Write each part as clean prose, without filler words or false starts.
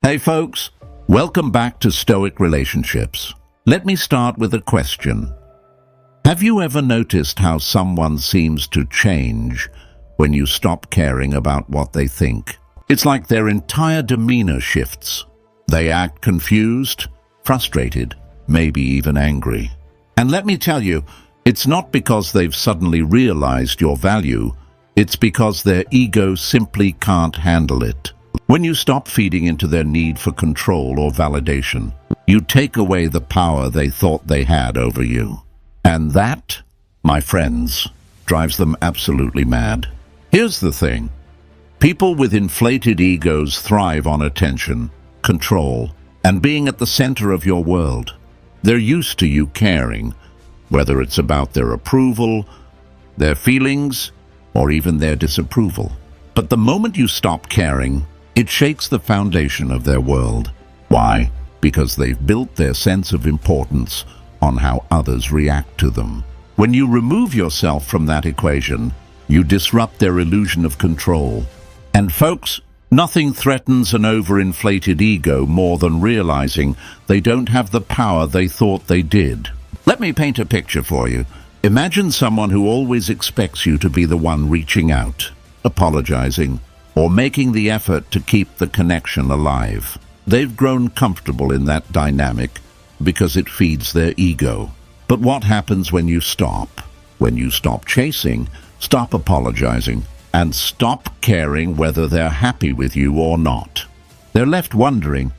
Hey folks, welcome back to Stoic Relationships. Let me start with a question. Have you ever noticed how someone seems to change when you stop caring about what they think? It's like their entire demeanor shifts. They act confused, frustrated, maybe even angry. And let me tell you, it's not because they've suddenly realized your value, it's because their ego simply can't handle it. When you stop feeding into their need for control or validation, you take away the power they thought they had over you. And that, my friends, drives them absolutely mad. Here's the thing. People with inflated egos thrive on attention, control, and being at the center of your world. They're used to you caring, whether it's about their approval, their feelings, or even their disapproval. But the moment you stop caring, it shakes the foundation of their world. Why? Because they've built their sense of importance on how others react to them. When you remove yourself from that equation, you disrupt their illusion of control. And folks, nothing threatens an overinflated ego more than realizing they don't have the power they thought they did. Let me paint a picture for you. Imagine someone who always expects you to be the one reaching out, apologizing, or making the effort to keep the connection alive. They've grown comfortable in that dynamic because it feeds their ego. But what happens when you stop? When you stop chasing, stop apologizing, and stop caring whether they're happy with you or not. They're left wondering,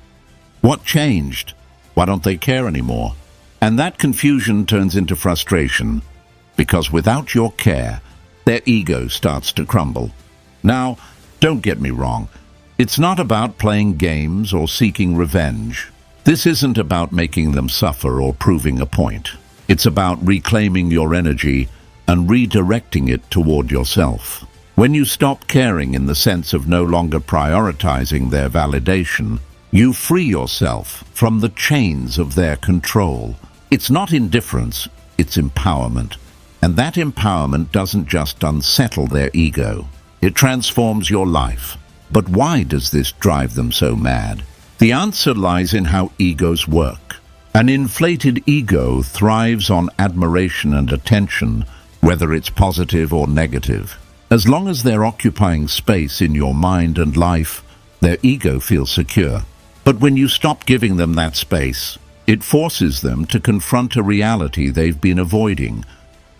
what changed? Why don't they care anymore? And that confusion turns into frustration, because without your care, their ego starts to crumble. Now, don't get me wrong. It's not about playing games or seeking revenge. This isn't about making them suffer or proving a point. It's about reclaiming your energy and redirecting it toward yourself. When you stop caring in the sense of no longer prioritizing their validation, you free yourself from the chains of their control. It's not indifference, it's empowerment. And that empowerment doesn't just unsettle their ego. It transforms your life. But why does this drive them so mad? The answer lies in how egos work. An inflated ego thrives on admiration and attention, whether it's positive or negative. As long as they're occupying space in your mind and life, their ego feels secure. But when you stop giving them that space, it forces them to confront a reality they've been avoiding.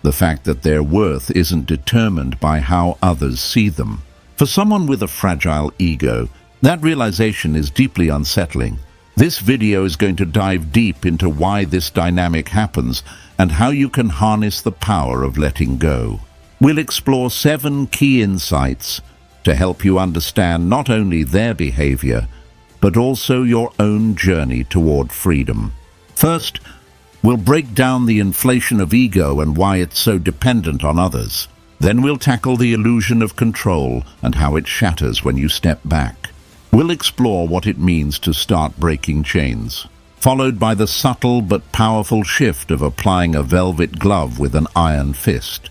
The fact that their worth isn't determined by how others see them. For someone with a fragile ego, that realization is deeply unsettling. This video is going to dive deep into why this dynamic happens and how you can harness the power of letting go. We'll explore 7 key insights to help you understand not only their behavior, but also your own journey toward freedom. First, we'll break down the inflation of ego and why it's so dependent on others. Then we'll tackle the illusion of control and how it shatters when you step back. We'll explore what it means to start breaking chains, followed by the subtle but powerful shift of applying a velvet glove with an iron fist.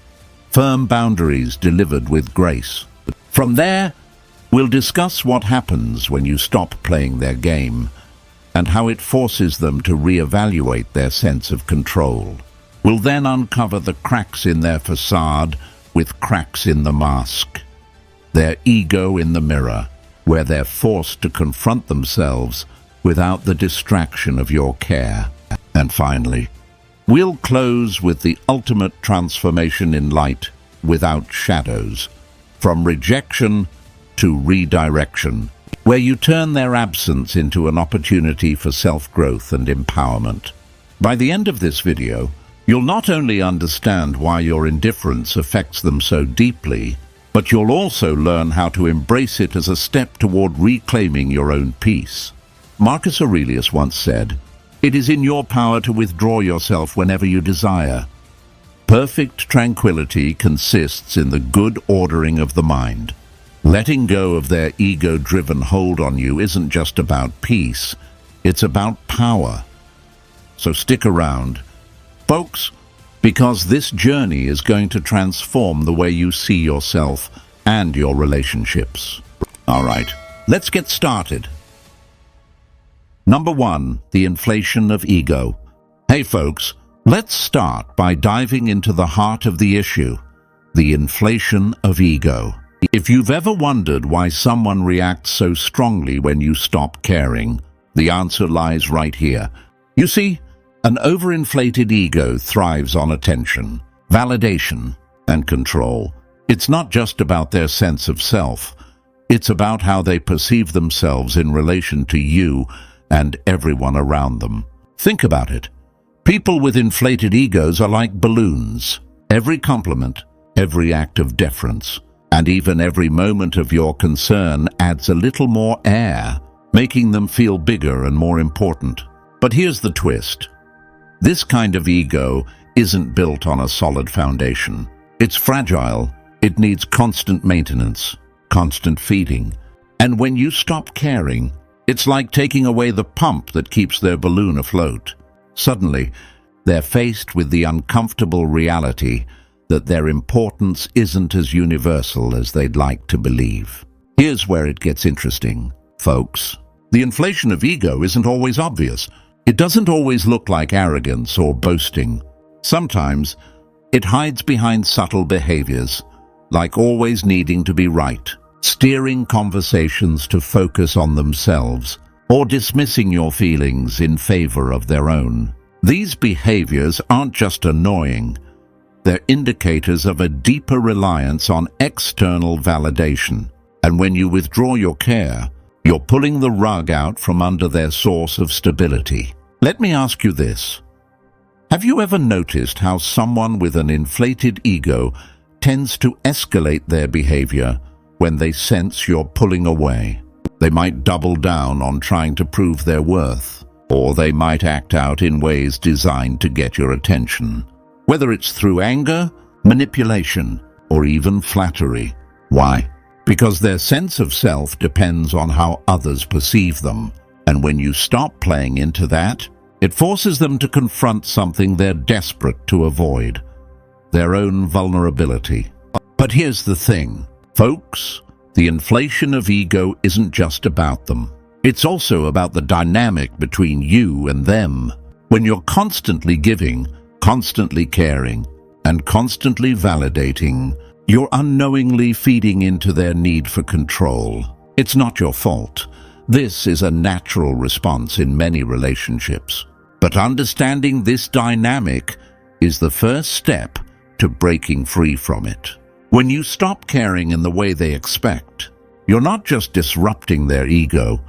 Firm boundaries delivered with grace. From there, we'll discuss what happens when you stop playing their game, and how it forces them to reevaluate their sense of control. We'll then uncover the cracks in their facade with cracks in the mask, their ego in the mirror, where they're forced to confront themselves without the distraction of your care. And finally, we'll close with the ultimate transformation in light without shadows, from rejection to redirection, where you turn their absence into an opportunity for self-growth and empowerment. By the end of this video, you'll not only understand why your indifference affects them so deeply, but you'll also learn how to embrace it as a step toward reclaiming your own peace. Marcus Aurelius once said, "It is in your power to withdraw yourself whenever you desire." Perfect tranquility consists in the good ordering of the mind. Letting go of their ego-driven hold on you isn't just about peace, it's about power. So stick around, folks, because this journey is going to transform the way you see yourself and your relationships. All right, let's get started. Number 1, the inflation of ego. Hey folks, let's start by diving into the heart of the issue, the inflation of ego. If you've ever wondered why someone reacts so strongly when you stop caring, the answer lies right here. You see, an overinflated ego thrives on attention, validation, and control. It's not just about their sense of self. It's about how they perceive themselves in relation to you and everyone around them. Think about it. People with inflated egos are like balloons. Every compliment, every act of deference, and even every moment of your concern adds a little more air, making them feel bigger and more important. But here's the twist. This kind of ego isn't built on a solid foundation. It's fragile. It needs constant maintenance, constant feeding. And when you stop caring, it's like taking away the pump that keeps their balloon afloat. Suddenly, they're faced with the uncomfortable reality that their importance isn't as universal as they'd like to believe. Here's where it gets interesting, folks. The inflation of ego isn't always obvious. It doesn't always look like arrogance or boasting. Sometimes, it hides behind subtle behaviors, like always needing to be right, steering conversations to focus on themselves, or dismissing your feelings in favor of their own. These behaviors aren't just annoying. They're indicators of a deeper reliance on external validation. And when you withdraw your care, you're pulling the rug out from under their source of stability. Let me ask you this. Have you ever noticed how someone with an inflated ego tends to escalate their behavior when they sense you're pulling away? They might double down on trying to prove their worth, or they might act out in ways designed to get your attention. Whether it's through anger, manipulation, or even flattery. Why? Because their sense of self depends on how others perceive them. And when you stop playing into that, it forces them to confront something they're desperate to avoid, their own vulnerability. But here's the thing, folks, the inflation of ego isn't just about them. It's also about the dynamic between you and them. When you're constantly giving, constantly caring, and constantly validating, you're unknowingly feeding into their need for control. It's not your fault. This is a natural response in many relationships. But understanding this dynamic is the first step to breaking free from it. When you stop caring in the way they expect, you're not just disrupting their ego,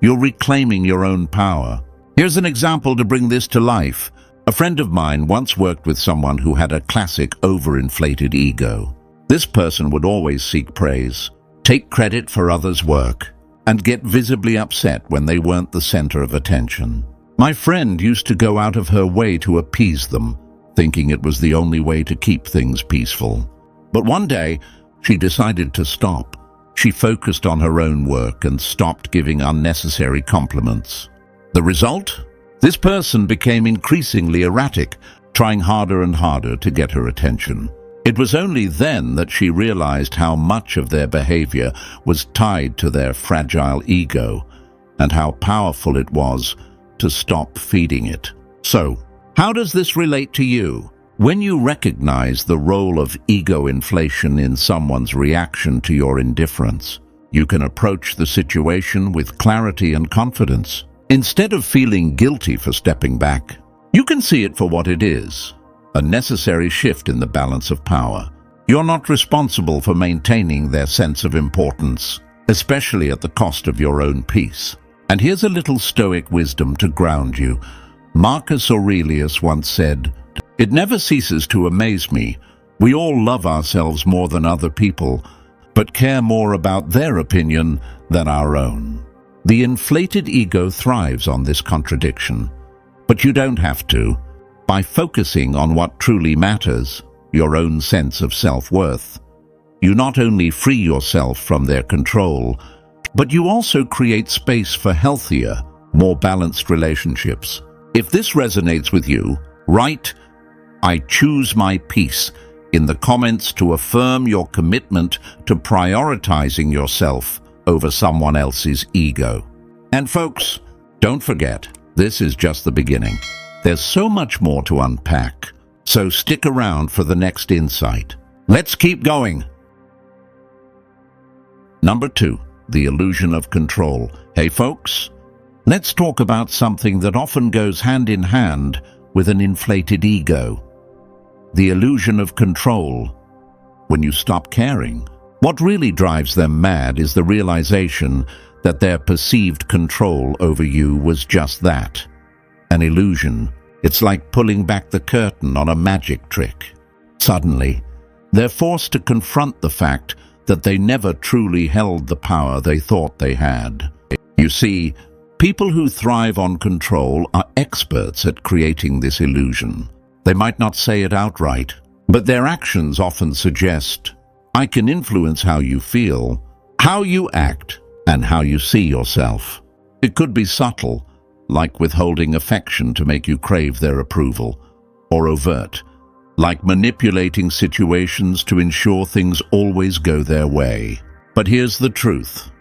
you're reclaiming your own power. Here's an example to bring this to life. A friend of mine once worked with someone who had a classic overinflated ego. This person would always seek praise, take credit for others' work, and get visibly upset when they weren't the center of attention. My friend used to go out of her way to appease them, thinking it was the only way to keep things peaceful. But one day, she decided to stop. She focused on her own work and stopped giving unnecessary compliments. The result? This person became increasingly erratic, trying harder and harder to get her attention. It was only then that she realized how much of their behavior was tied to their fragile ego, and how powerful it was to stop feeding it. So, how does this relate to you? When you recognize the role of ego inflation in someone's reaction to your indifference, you can approach the situation with clarity and confidence. Instead of feeling guilty for stepping back, you can see it for what it is, a necessary shift in the balance of power. You're not responsible for maintaining their sense of importance, especially at the cost of your own peace. And here's a little Stoic wisdom to ground you. Marcus Aurelius once said, "It never ceases to amaze me. We all love ourselves more than other people, but care more about their opinion than our own." The inflated ego thrives on this contradiction. But you don't have to. By focusing on what truly matters, your own sense of self-worth, you not only free yourself from their control, but you also create space for healthier, more balanced relationships. If this resonates with you, write, "I choose my peace," in the comments to affirm your commitment to prioritizing yourself over someone else's ego. And folks, Don't forget, this is just the beginning. There's so much more to unpack, so stick around for the next insight. Let's keep going. Number 2, the illusion of control. Hey folks, let's talk about something that often goes hand in hand with an inflated ego. The illusion of control. When you stop caring, what really drives them mad is the realization that their perceived control over you was just that, an illusion. It's like pulling back the curtain on a magic trick. Suddenly, they're forced to confront the fact that they never truly held the power they thought they had. You see, people who thrive on control are experts at creating this illusion. They might not say it outright, but their actions often suggest, I can influence how you feel, how you act, and how you see yourself. It could be subtle, like withholding affection to make you crave their approval, or overt, like manipulating situations to ensure things always go their way. But here's the truth.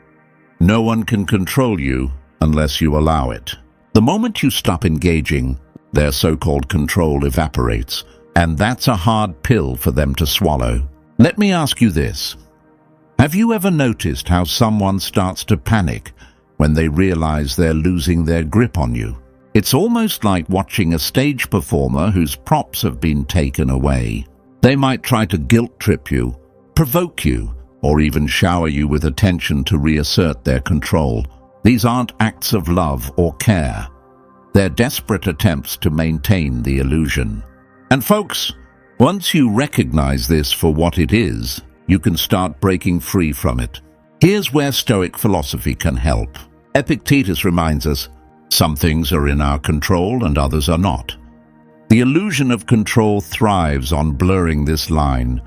No one can control you unless you allow it. The moment you stop engaging, their so-called control evaporates, and that's a hard pill for them to swallow. Let me ask you this. Have you ever noticed how someone starts to panic when they realize they're losing their grip on you? It's almost like watching a stage performer whose props have been taken away. They might try to guilt trip you, provoke you, or even shower you with attention to reassert their control. These aren't acts of love or care. They're desperate attempts to maintain the illusion. And folks, once you recognize this for what it is, you can start breaking free from it. Here's where Stoic philosophy can help. Epictetus reminds us, some things are in our control and others are not. The illusion of control thrives on blurring this line.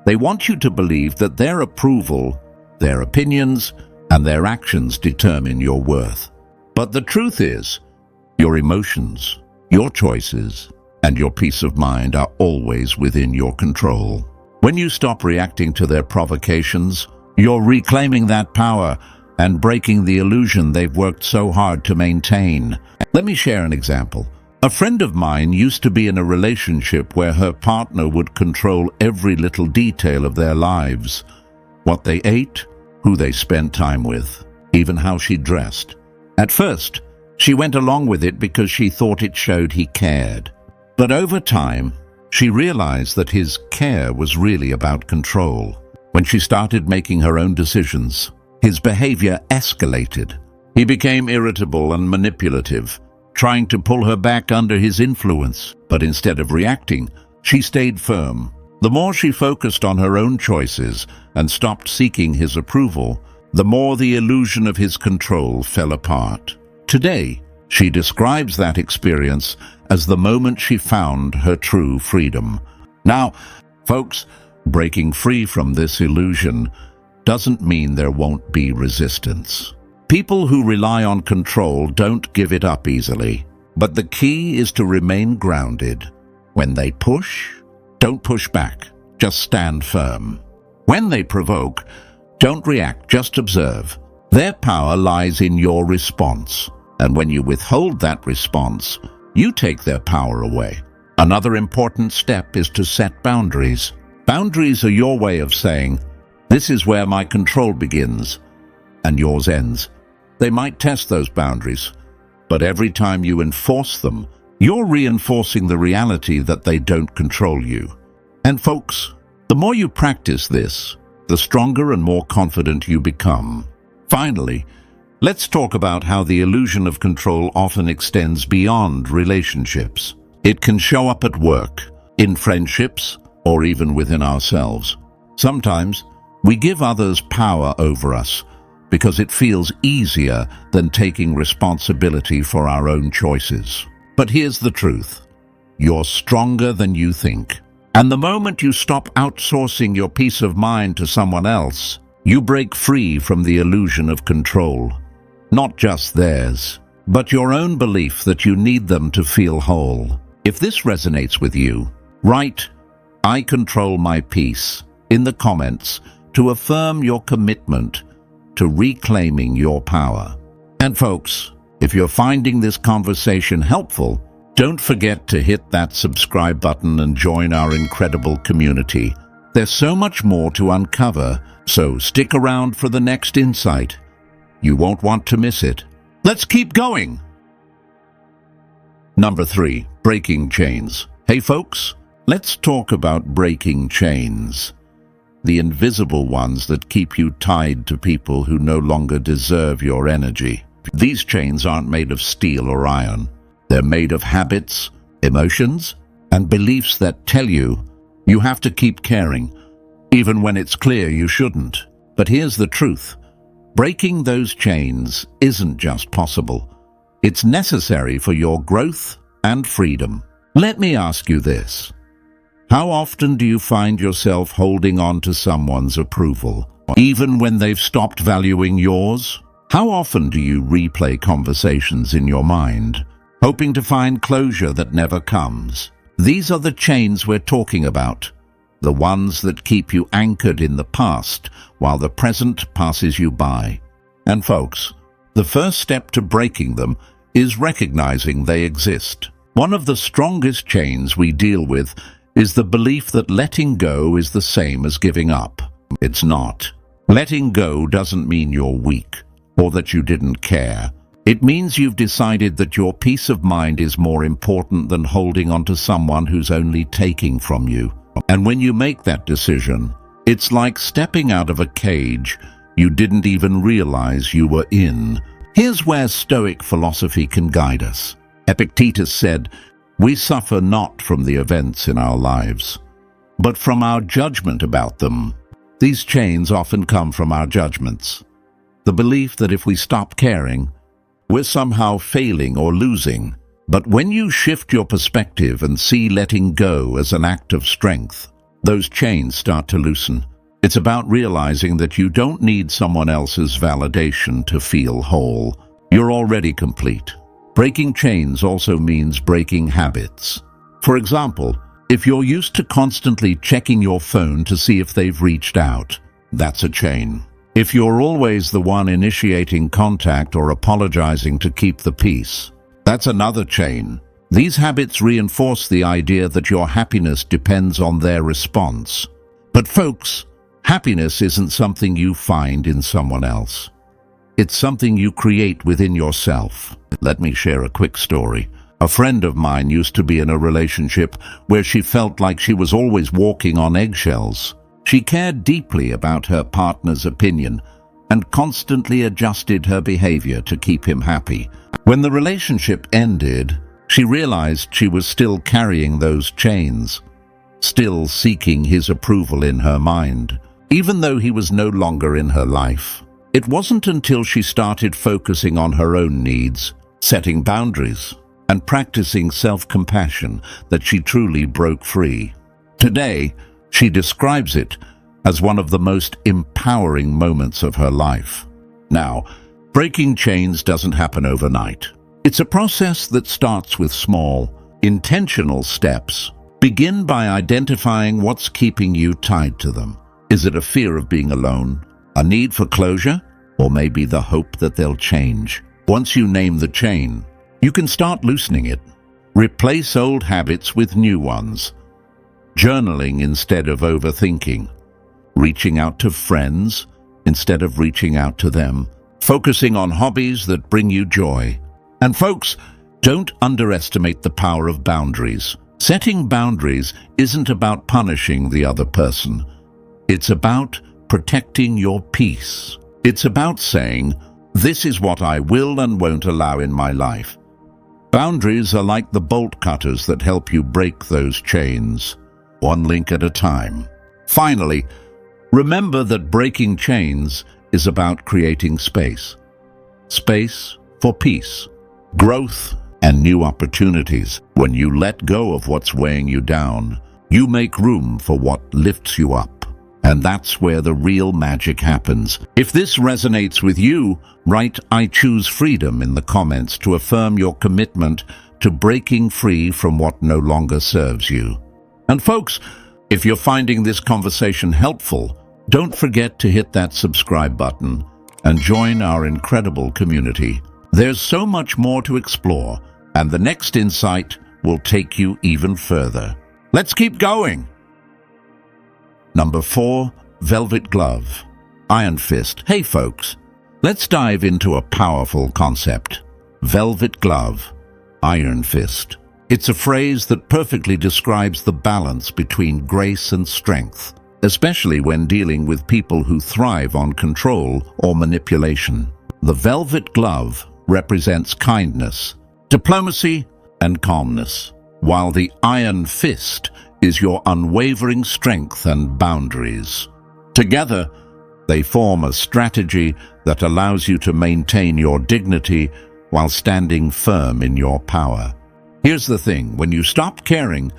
They want you to believe that their approval, their opinions, and their actions determine your worth. But the truth is, your emotions, your choices, and your peace of mind are always within your control. When you stop reacting to their provocations, you're reclaiming that power and breaking the illusion they've worked so hard to maintain. Let me share an example. A friend of mine used to be in a relationship where her partner would control every little detail of their lives. What they ate, who they spent time with, even how she dressed. At first, she went along with it because she thought it showed he cared. But over time, she realized that his care was really about control. When she started making her own decisions, his behavior escalated. He became irritable and manipulative, trying to pull her back under his influence. But instead of reacting, she stayed firm. The more she focused on her own choices and stopped seeking his approval, the more the illusion of his control fell apart. Today, she describes that experience as the moment she found her true freedom. Now, folks, breaking free from this illusion doesn't mean there won't be resistance. People who rely on control don't give it up easily, but the key is to remain grounded. When they push, don't push back, just stand firm. When they provoke, don't react, just observe. Their power lies in your response, and when you withhold that response, you take their power away. Another important step is to set boundaries. Boundaries are your way of saying, this is where my control begins, and yours ends. They might test those boundaries, but every time you enforce them, you're reinforcing the reality that they don't control you. And folks, the more you practice this, the stronger and more confident you become. Finally, let's talk about how the illusion of control often extends beyond relationships. It can show up at work, in friendships, or even within ourselves. Sometimes, we give others power over us because it feels easier than taking responsibility for our own choices. But here's the truth. You're stronger than you think. And the moment you stop outsourcing your peace of mind to someone else, you break free from the illusion of control. Not just theirs, but your own belief that you need them to feel whole. If this resonates with you, write, "I control my peace," in the comments to affirm your commitment to reclaiming your power. And folks, If you're finding this conversation helpful, don't forget to hit that subscribe button and join our incredible community. There's so much more to uncover, so stick around for the next insight. You won't want to miss it. Let's keep going! Number 3. Breaking chains. Hey folks, let's talk about breaking chains. The invisible ones that keep you tied to people who no longer deserve your energy. These chains aren't made of steel or iron. They're made of habits, emotions, and beliefs that tell you have to keep caring, even when it's clear you shouldn't. But here's the truth. Breaking those chains isn't just possible. It's necessary for your growth and freedom. Let me ask you this. How often do you find yourself holding on to someone's approval, even when they've stopped valuing yours? How often do you replay conversations in your mind, hoping to find closure that never comes? These are the chains we're talking about, the ones that keep you anchored in the past while the present passes you by. And folks, the first step to breaking them is recognizing they exist. One of the strongest chains we deal with is the belief that letting go is the same as giving up. It's not. Letting go doesn't mean you're weak or that you didn't care. It means you've decided that your peace of mind is more important than holding on to someone who's only taking from you. And when you make that decision, it's like stepping out of a cage you didn't even realize you were in. Here's where Stoic philosophy can guide us. Epictetus said, "We suffer not from the events in our lives, but from our judgment about them." These chains often come from our judgments. The belief that if we stop caring, we're somehow failing or losing. But when you shift your perspective and see letting go as an act of strength, those chains start to loosen. It's about realizing that you don't need someone else's validation to feel whole. You're already complete. Breaking chains also means breaking habits. For example, if you're used to constantly checking your phone to see if they've reached out, that's a chain. If you're always the one initiating contact or apologizing to keep the peace, that's another chain. These habits reinforce the idea that your happiness depends on their response. But folks, happiness isn't something you find in someone else. It's something you create within yourself. Let me share a quick story. A friend of mine used to be in a relationship where she felt like she was always walking on eggshells. She cared deeply about her partner's opinion and constantly adjusted her behavior to keep him happy. When the relationship ended, she realized she was still carrying those chains, still seeking his approval in her mind, even though he was no longer in her life. It wasn't until she started focusing on her own needs, setting boundaries, and practicing self-compassion that she truly broke free. Today, she describes it as one of the most empowering moments of her life. Now, breaking chains doesn't happen overnight. It's a process that starts with small, intentional steps. Begin by identifying what's keeping you tied to them. Is it a fear of being alone, a need for closure, or maybe the hope that they'll change? Once you name the chain, you can start loosening it. Replace old habits with new ones. Journaling instead of overthinking. Reaching out to friends instead of reaching out to them. Focusing on hobbies that bring you joy. And folks, don't underestimate the power of boundaries. Setting boundaries isn't about punishing the other person. It's about protecting your peace. It's about saying, "This is what I will and won't allow in my life." Boundaries are like the bolt cutters that help you break those chains, one link at a time. Finally, remember that breaking chains is about creating space. Space for peace, growth, and new opportunities. When you let go of what's weighing you down, you make room for what lifts you up. And that's where the real magic happens. If this resonates with you, write "I choose freedom" in the comments to affirm your commitment to breaking free from what no longer serves you. And folks, if you're finding this conversation helpful, don't forget to hit that subscribe button and join our incredible community. There's so much more to explore, and the next insight will take you even further. Let's keep going. Number 4, velvet glove, iron fist. Hey folks, let's dive into a powerful concept. Velvet glove, iron fist. It's a phrase that perfectly describes the balance between grace and strength, especially when dealing with people who thrive on control or manipulation. The velvet glove represents kindness, diplomacy, and calmness, while the iron fist is your unwavering strength and boundaries. Together, they form a strategy that allows you to maintain your dignity while standing firm in your power. Here's the thing, when you stop caring,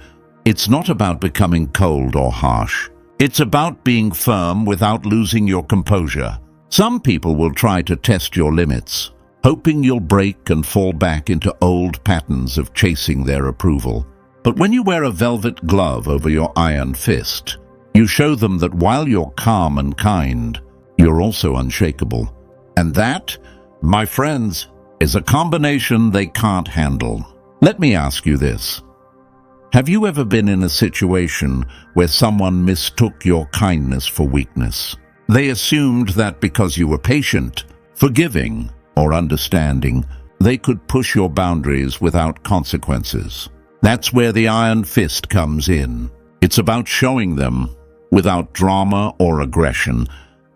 it's not about becoming cold or harsh. It's about being firm without losing your composure. Some people will try to test your limits, hoping you'll break and fall back into old patterns of chasing their approval. But when you wear a velvet glove over your iron fist, you show them that while you're calm and kind, you're also unshakable. And that, my friends, is a combination they can't handle. Let me ask you this. Have you ever been in a situation where someone mistook your kindness for weakness? They assumed that because you were patient, forgiving, or understanding, they could push your boundaries without consequences. That's where the iron fist comes in. It's about showing them, without drama or aggression,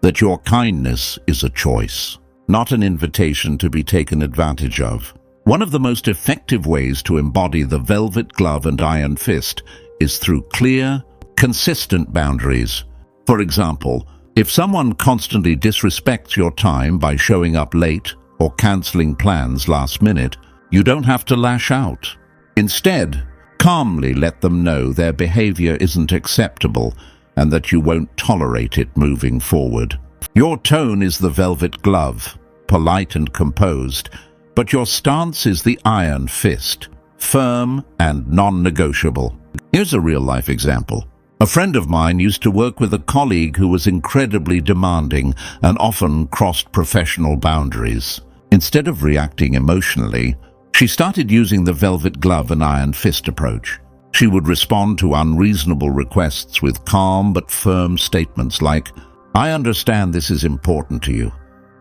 that your kindness is a choice, not an invitation to be taken advantage of. One of the most effective ways to embody the velvet glove and iron fist is through clear, consistent boundaries. For example, if someone constantly disrespects your time by showing up late or canceling plans last minute, you don't have to lash out. Instead, calmly let them know their behavior isn't acceptable and that you won't tolerate it moving forward. Your tone is the velvet glove, polite and composed, but your stance is the iron fist, firm and non-negotiable. Here's a real-life example. A friend of mine used to work with a colleague who was incredibly demanding and often crossed professional boundaries. Instead of reacting emotionally, she started using the velvet glove and iron fist approach. She would respond to unreasonable requests with calm but firm statements like, "I understand this is important to you,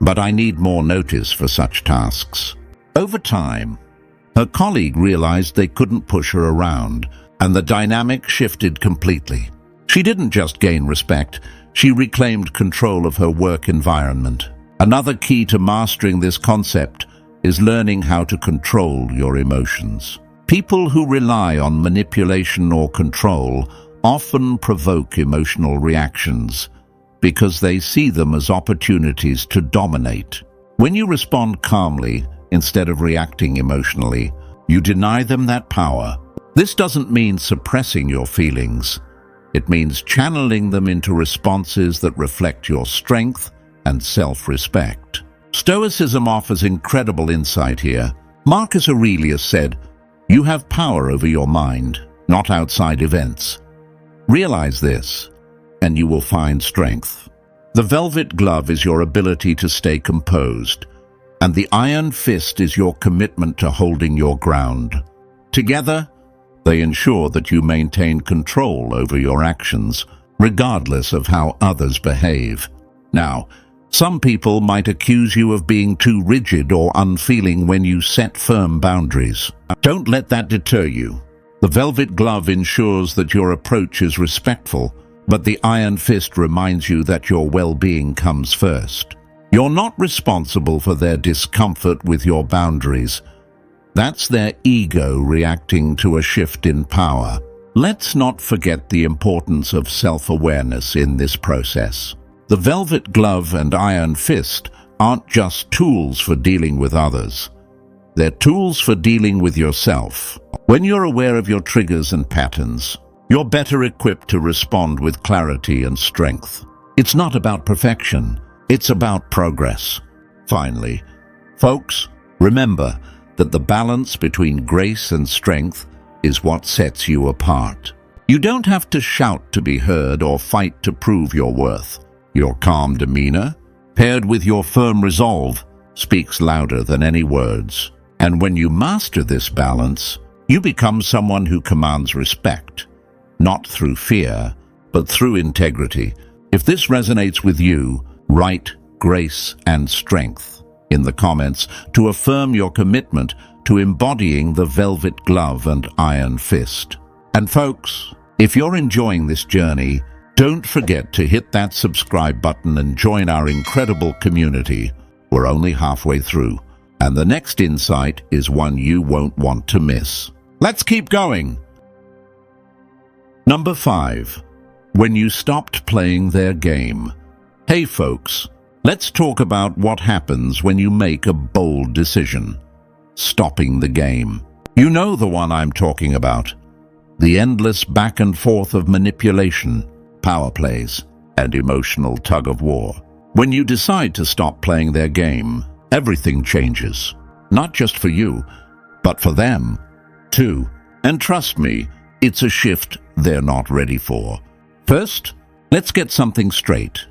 but I need more notice for such tasks." Over time, her colleague realized they couldn't push her around, and the dynamic shifted completely. She didn't just gain respect, she reclaimed control of her work environment. Another key to mastering this concept is learning how to control your emotions. People who rely on manipulation or control often provoke emotional reactions because they see them as opportunities to dominate. When you respond calmly instead of reacting emotionally, you deny them that power. This doesn't mean suppressing your feelings. It means channeling them into responses that reflect your strength and self-respect. Stoicism offers incredible insight here. Marcus Aurelius said, "You have power over your mind, not outside events. Realize this, and you will find strength." The velvet glove is your ability to stay composed, and the iron fist is your commitment to holding your ground. Together, they ensure that you maintain control over your actions, regardless of how others behave. Now, some people might accuse you of being too rigid or unfeeling when you set firm boundaries. Don't let that deter you. The velvet glove ensures that your approach is respectful, but the iron fist reminds you that your well-being comes first. You're not responsible for their discomfort with your boundaries. That's their ego reacting to a shift in power. Let's not forget the importance of self-awareness in this process. The velvet glove and iron fist aren't just tools for dealing with others. They're tools for dealing with yourself. When you're aware of your triggers and patterns, you're better equipped to respond with clarity and strength. It's not about perfection, it's about progress. Finally, folks, remember that the balance between grace and strength is what sets you apart. You don't have to shout to be heard or fight to prove your worth. Your calm demeanor, paired with your firm resolve, speaks louder than any words. And when you master this balance, you become someone who commands respect, not through fear, but through integrity. If this resonates with you, write grace and strength in the comments to affirm your commitment to embodying the velvet glove and iron fist. And folks, if you're enjoying this journey, don't forget to hit that subscribe button and join our incredible community. We're only halfway through, and the next insight is one you won't want to miss. Let's keep going. Number 5. When you stopped playing their game. Hey folks, let's talk about what happens when you make a bold decision. Stopping the game. You know the one I'm talking about. The endless back and forth of manipulation, power plays, and emotional tug-of-war. When you decide to stop playing their game, everything changes. Not just for you, but for them, too. And trust me, it's a shift they're not ready for. First, let's get something straight.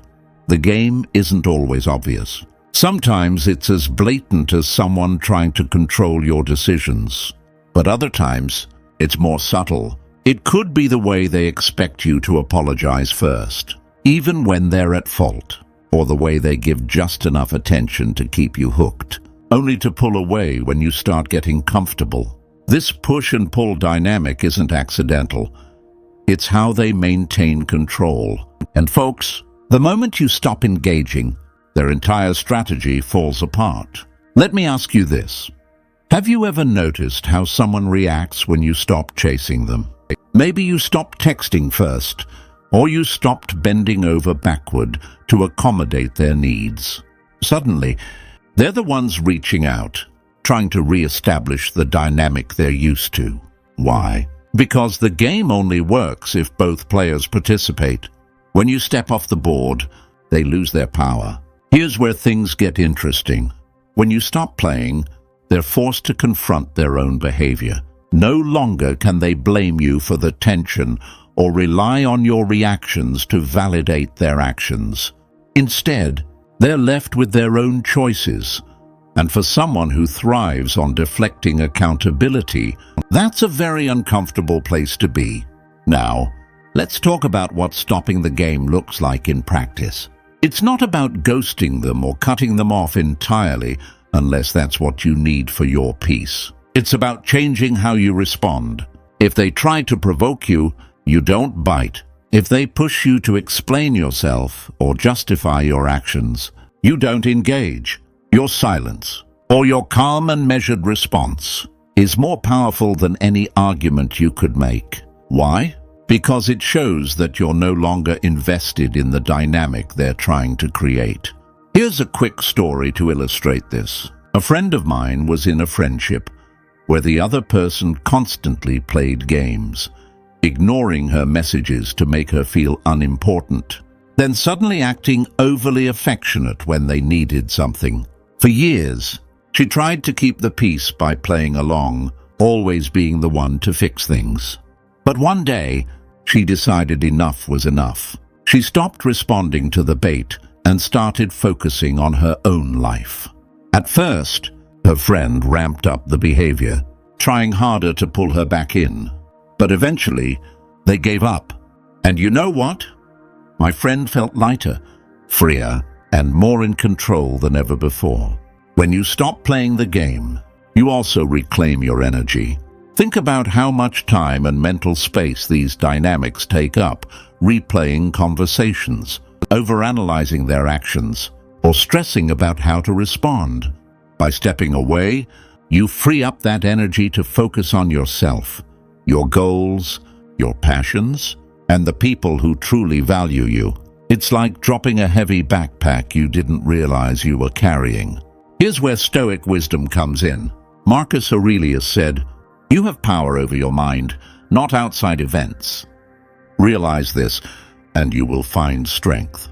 The game isn't always obvious. Sometimes it's as blatant as someone trying to control your decisions. But other times, it's more subtle. It could be the way they expect you to apologize first, even when they're at fault, or the way they give just enough attention to keep you hooked, only to pull away when you start getting comfortable. This push and pull dynamic isn't accidental. It's how they maintain control. And folks, the moment you stop engaging, their entire strategy falls apart. Let me ask you this. Have you ever noticed how someone reacts when you stop chasing them? Maybe you stopped texting first, or you stopped bending over backward to accommodate their needs. Suddenly, they're the ones reaching out, trying to re-establish the dynamic they're used to. Why? Because the game only works if both players participate. When you step off the board, they lose their power. Here's where things get interesting. When you stop playing, they're forced to confront their own behavior. No longer can they blame you for the tension or rely on your reactions to validate their actions. Instead, they're left with their own choices. And for someone who thrives on deflecting accountability, that's a very uncomfortable place to be. Now, let's talk about what stopping the game looks like in practice. It's not about ghosting them or cutting them off entirely, unless that's what you need for your peace. It's about changing how you respond. If they try to provoke you, you don't bite. If they push you to explain yourself or justify your actions, you don't engage. Your silence, or your calm and measured response, is more powerful than any argument you could make. Why? Because it shows that you're no longer invested in the dynamic they're trying to create. Here's a quick story to illustrate this. A friend of mine was in a friendship where the other person constantly played games, ignoring her messages to make her feel unimportant, then suddenly acting overly affectionate when they needed something. For years, she tried to keep the peace by playing along, always being the one to fix things. But one day, she decided enough was enough. She stopped responding to the bait and started focusing on her own life. At first, her friend ramped up the behavior, trying harder to pull her back in. But eventually, they gave up. And you know what? My friend felt lighter, freer, and more in control than ever before. When you stop playing the game, you also reclaim your energy. Think about how much time and mental space these dynamics take up, replaying conversations, overanalyzing their actions, or stressing about how to respond. By stepping away, you free up that energy to focus on yourself, your goals, your passions, and the people who truly value you. It's like dropping a heavy backpack you didn't realize you were carrying. Here's where Stoic wisdom comes in. Marcus Aurelius said, "You have power over your mind, not outside events. Realize this, and you will find strength."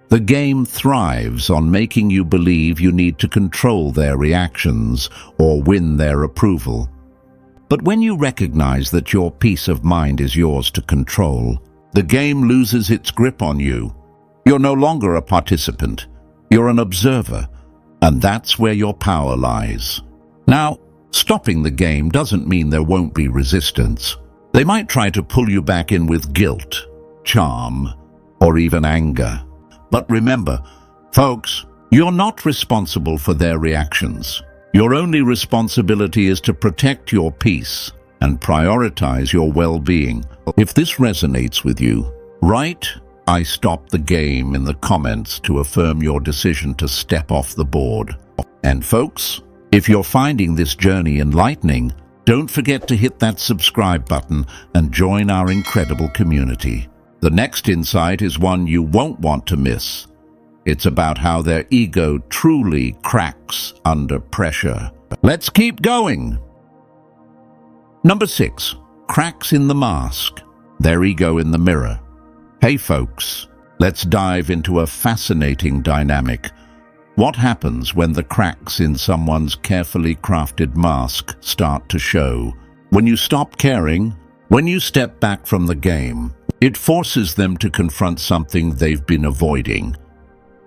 The game thrives on making you believe you need to control their reactions or win their approval. But when you recognize that your peace of mind is yours to control, the game loses its grip on you. You're no longer a participant. You're an observer, And that's where your power lies. Now, stopping the game doesn't mean there won't be resistance. They might try to pull you back in with guilt, charm, or even anger. But remember, folks, you're not responsible for their reactions. Your only responsibility is to protect your peace and prioritize your well-being. If this resonates with you, write "I stop the game" in the comments to affirm your decision to step off the board. And folks, if you're finding this journey enlightening, don't forget to hit that subscribe button and join our incredible community. The next insight is one you won't want to miss. It's about how their ego truly cracks under pressure. Let's keep going. Number 6. Cracks in the mask. Their ego in the mirror. Hey folks, let's dive into a fascinating dynamic. What happens when the cracks in someone's carefully crafted mask start to show? When you stop caring, when you step back from the game, it forces them to confront something they've been avoiding: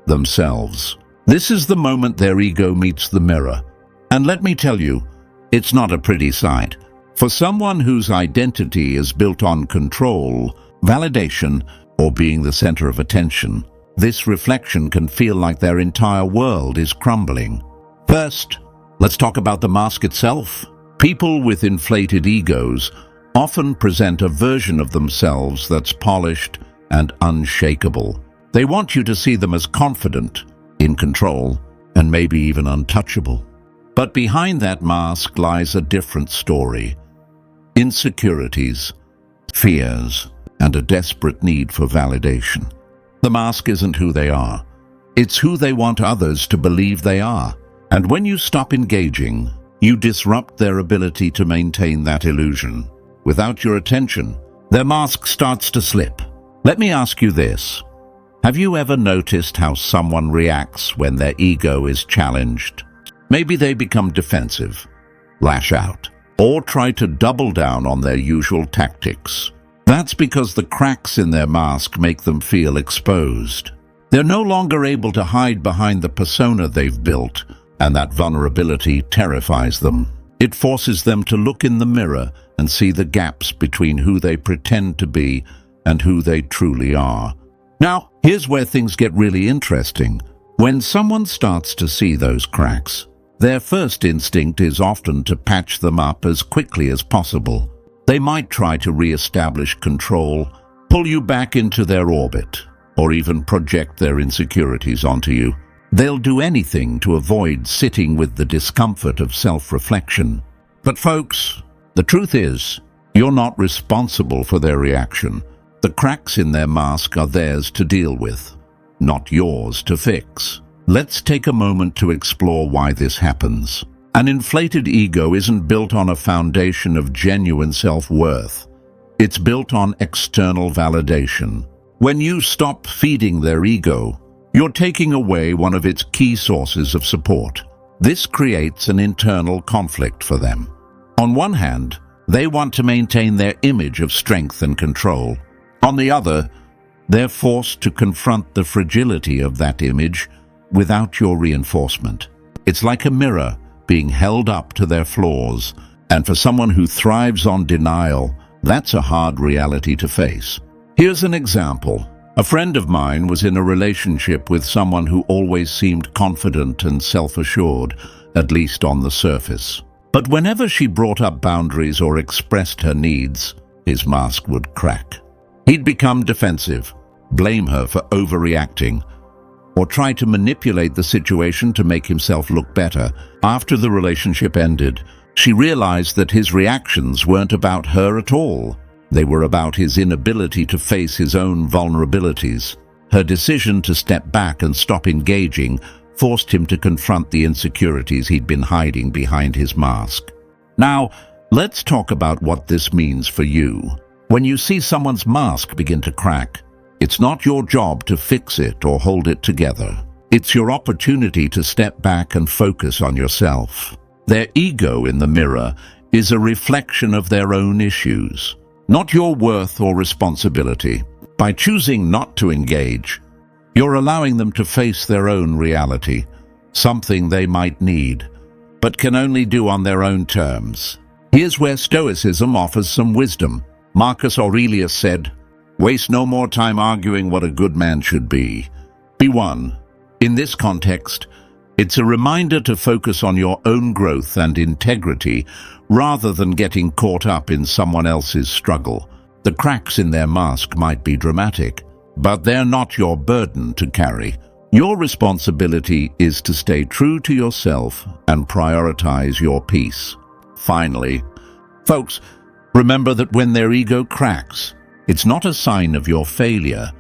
themselves. This is the moment their ego meets the mirror. And let me tell you, it's not a pretty sight. For someone whose identity is built on control, validation, or being the center of attention, this reflection can feel like their entire world is crumbling. First, let's talk about the mask itself. People with inflated egos often present a version of themselves that's polished and unshakable. They want you to see them as confident, in control, and maybe even untouchable. But behind that mask lies a different story. Insecurities, fears, and a desperate need for validation. The mask isn't who they are. It's who they want others to believe they are. And when you stop engaging, you disrupt their ability to maintain that illusion. Without your attention, their mask starts to slip. Let me ask you this. Have you ever noticed how someone reacts when their ego is challenged? Maybe they become defensive, lash out, or try to double down on their usual tactics. That's because the cracks in their mask make them feel exposed. They're no longer able to hide behind the persona they've built, and that vulnerability terrifies them. It forces them to look in the mirror and see the gaps between who they pretend to be and who they truly are. Now, here's where things get really interesting. When someone starts to see those cracks, their first instinct is often to patch them up as quickly as possible. They might try to re-establish control, pull you back into their orbit, or even project their insecurities onto you. They'll do anything to avoid sitting with the discomfort of self-reflection. But folks, the truth is, you're not responsible for their reaction. The cracks in their mask are theirs to deal with, not yours to fix. Let's take a moment to explore why this happens. An inflated ego isn't built on a foundation of genuine self-worth. It's built on external validation. When you stop feeding their ego, you're taking away one of its key sources of support. This creates an internal conflict for them. On one hand, they want to maintain their image of strength and control. On the other, they're forced to confront the fragility of that image without your reinforcement. It's like a mirror being held up to their flaws, and for someone who thrives on denial, that's a hard reality to face. Here's an example. A friend of mine was in a relationship with someone who always seemed confident and self-assured, at least on the surface. But whenever she brought up boundaries or expressed her needs, his mask would crack. He'd become defensive, blame her for overreacting, or try to manipulate the situation to make himself look better. After the relationship ended, she realized that his reactions weren't about her at all. They were about his inability to face his own vulnerabilities. Her decision to step back and stop engaging forced him to confront the insecurities he'd been hiding behind his mask. Now, let's talk about what this means for you. When you see someone's mask begin to crack, it's not your job to fix it or hold it together. It's your opportunity to step back and focus on yourself. Their ego in the mirror is a reflection of their own issues, not your worth or responsibility. By choosing not to engage, you're allowing them to face their own reality, something they might need, but can only do on their own terms. Here's where Stoicism offers some wisdom. Marcus Aurelius said, "Waste no more time arguing what a good man should be. Be one." In this context, it's a reminder to focus on your own growth and integrity rather than getting caught up in someone else's struggle. The cracks in their mask might be dramatic, but they're not your burden to carry. Your responsibility is to stay true to yourself and prioritize your peace. Finally, folks, remember that when their ego cracks, it's not a sign of your failure,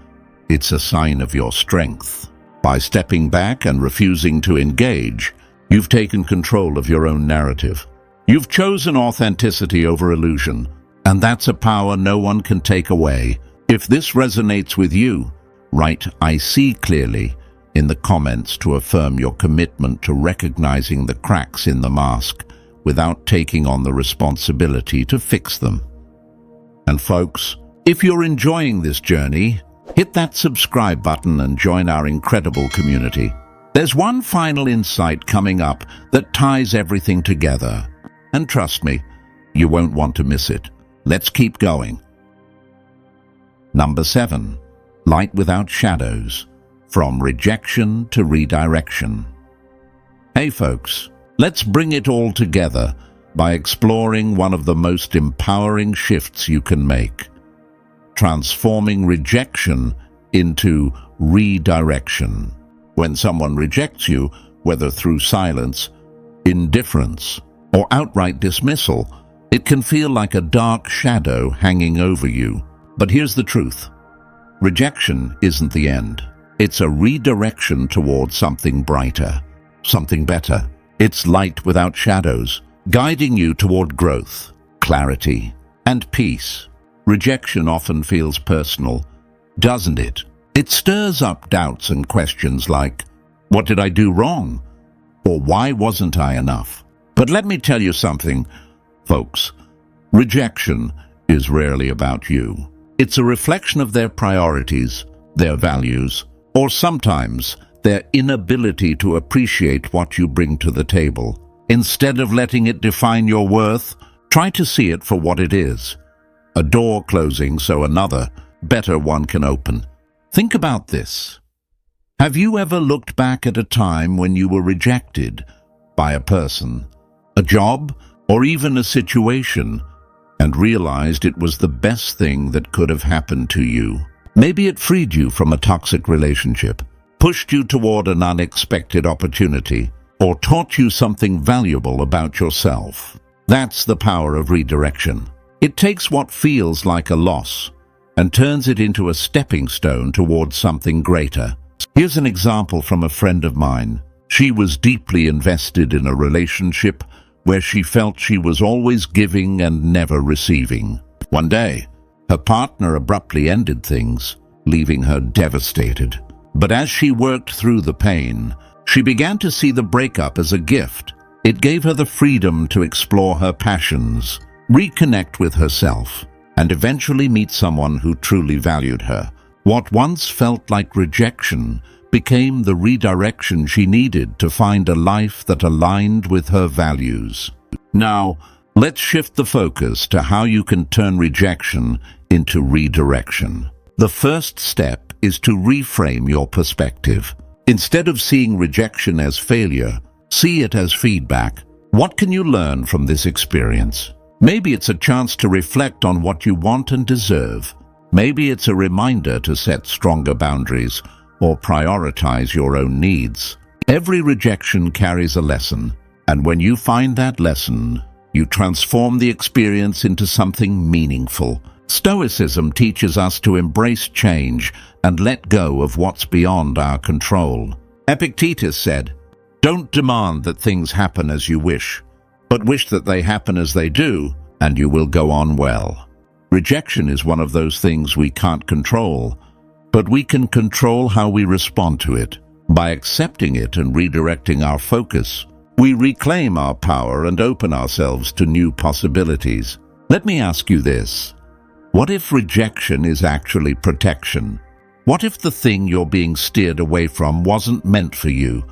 it's a sign of your strength. By stepping back and refusing to engage, you've taken control of your own narrative. You've chosen authenticity over illusion, and that's a power no one can take away. If this resonates with you, write "I see clearly" in the comments to affirm your commitment to recognizing the cracks in the mask without taking on the responsibility to fix them. And folks, if you're enjoying this journey, hit that subscribe button and join our incredible community. There's one final insight coming up that ties everything together. And trust me, you won't want to miss it. Let's keep going. Number 7. Light without shadows. From rejection to redirection. Hey folks, let's bring it all together by exploring one of the most empowering shifts you can make. Transforming rejection into redirection. When someone rejects you, whether through silence, indifference, or outright dismissal, it can feel like a dark shadow hanging over you. But here's the truth. Rejection isn't the end. It's a redirection towards something brighter, something better. It's light without shadows, guiding you toward growth, clarity, and peace. Rejection often feels personal, doesn't it? It stirs up doubts and questions like, what did I do wrong? Or why wasn't I enough? But let me tell you something, folks. Rejection is rarely about you. It's a reflection of their priorities, their values, or sometimes their inability to appreciate what you bring to the table. Instead of letting it define your worth, try to see it for what it is. A door closing so another, better one can open. Think about this. Have you ever looked back at a time when you were rejected by a person, a job, or even a situation, and realized it was the best thing that could have happened to you? Maybe it freed you from a toxic relationship, pushed you toward an unexpected opportunity, or taught you something valuable about yourself. That's the power of redirection. It takes what feels like a loss and turns it into a stepping stone towards something greater. Here's an example from a friend of mine. She was deeply invested in a relationship where she felt she was always giving and never receiving. One day, her partner abruptly ended things, leaving her devastated. But as she worked through the pain, she began to see the breakup as a gift. It gave her the freedom to explore her passions, reconnect with herself, and eventually meet someone who truly valued her. What once felt like rejection became the redirection she needed to find a life that aligned with her values. Now, let's shift the focus to how you can turn rejection into redirection. The first step is to reframe your perspective. Instead of seeing rejection as failure, see it as feedback. What can you learn from this experience? Maybe it's a chance to reflect on what you want and deserve. Maybe it's a reminder to set stronger boundaries or prioritize your own needs. Every rejection carries a lesson, and when you find that lesson, you transform the experience into something meaningful. Stoicism teaches us to embrace change and let go of what's beyond our control. Epictetus said, "Don't demand that things happen as you wish, but wish that they happen as they do, and you will go on well." Rejection is one of those things we can't control, but we can control how we respond to it. By accepting it and redirecting our focus, we reclaim our power and open ourselves to new possibilities. Let me ask you this. What if rejection is actually protection? What if the thing you're being steered away from wasn't meant for you,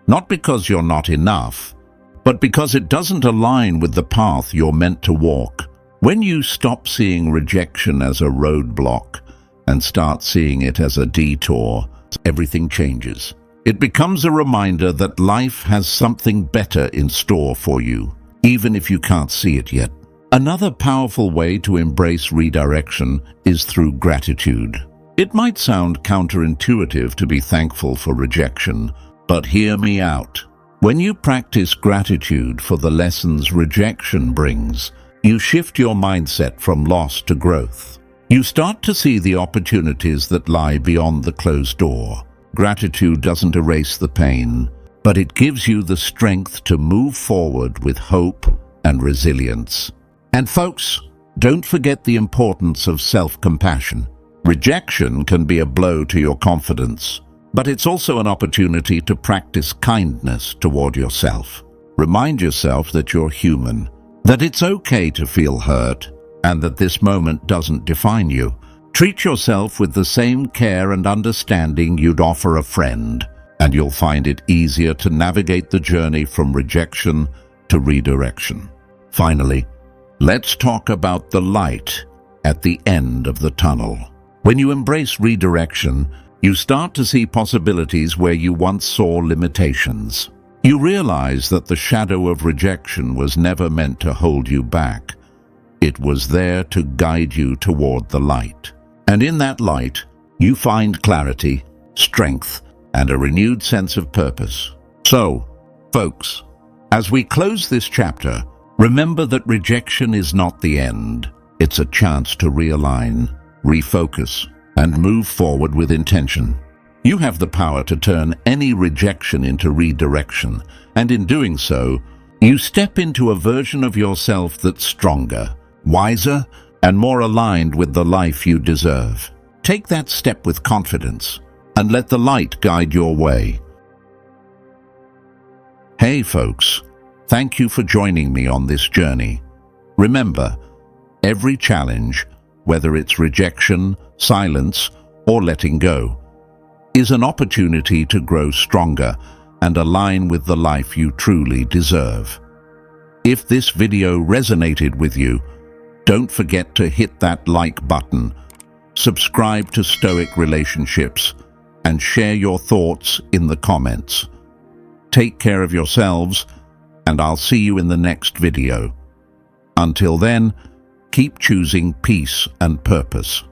Not because you're not enough, but because it doesn't align with the path you're meant to walk. When you stop seeing rejection as a roadblock and start seeing it as a detour, everything changes. It becomes a reminder that life has something better in store for you, even if you can't see it yet. Another powerful way to embrace redirection is through gratitude. It might sound counterintuitive to be thankful for rejection, but hear me out. When you practice gratitude for the lessons rejection brings, you shift your mindset from loss to growth. You start to see the opportunities that lie beyond the closed door. Gratitude doesn't erase the pain, but it gives you the strength to move forward with hope and resilience. And folks, don't forget the importance of self-compassion. Rejection can be a blow to your confidence, but it's also an opportunity to practice kindness toward yourself. Remind yourself that you're human, that it's okay to feel hurt, and that this moment doesn't define you. Treat yourself with the same care and understanding you'd offer a friend, and you'll find it easier to navigate the journey from rejection to redirection. Finally, let's talk about the light at the end of the tunnel. When you embrace redirection, you start to see possibilities where you once saw limitations. You realize that the shadow of rejection was never meant to hold you back. It was there to guide you toward the light. And in that light, you find clarity, strength, and a renewed sense of purpose. So, folks, as we close this chapter, remember that rejection is not the end. It's a chance to realign, refocus, and move forward with intention. You have the power to turn any rejection into redirection, and in doing so, you step into a version of yourself that's stronger, wiser, and more aligned with the life you deserve. Take that step with confidence, and let the light guide your way. Hey folks, thank you for joining me on this journey. Remember, every challenge, whether it's rejection, silence, or letting go, is an opportunity to grow stronger and align with the life you truly deserve. If this video resonated with you, don't forget to hit that like button, subscribe to Stoic Relationships, and share your thoughts in the comments. Take care of yourselves, and I'll see you in the next video. Until then, keep choosing peace and purpose.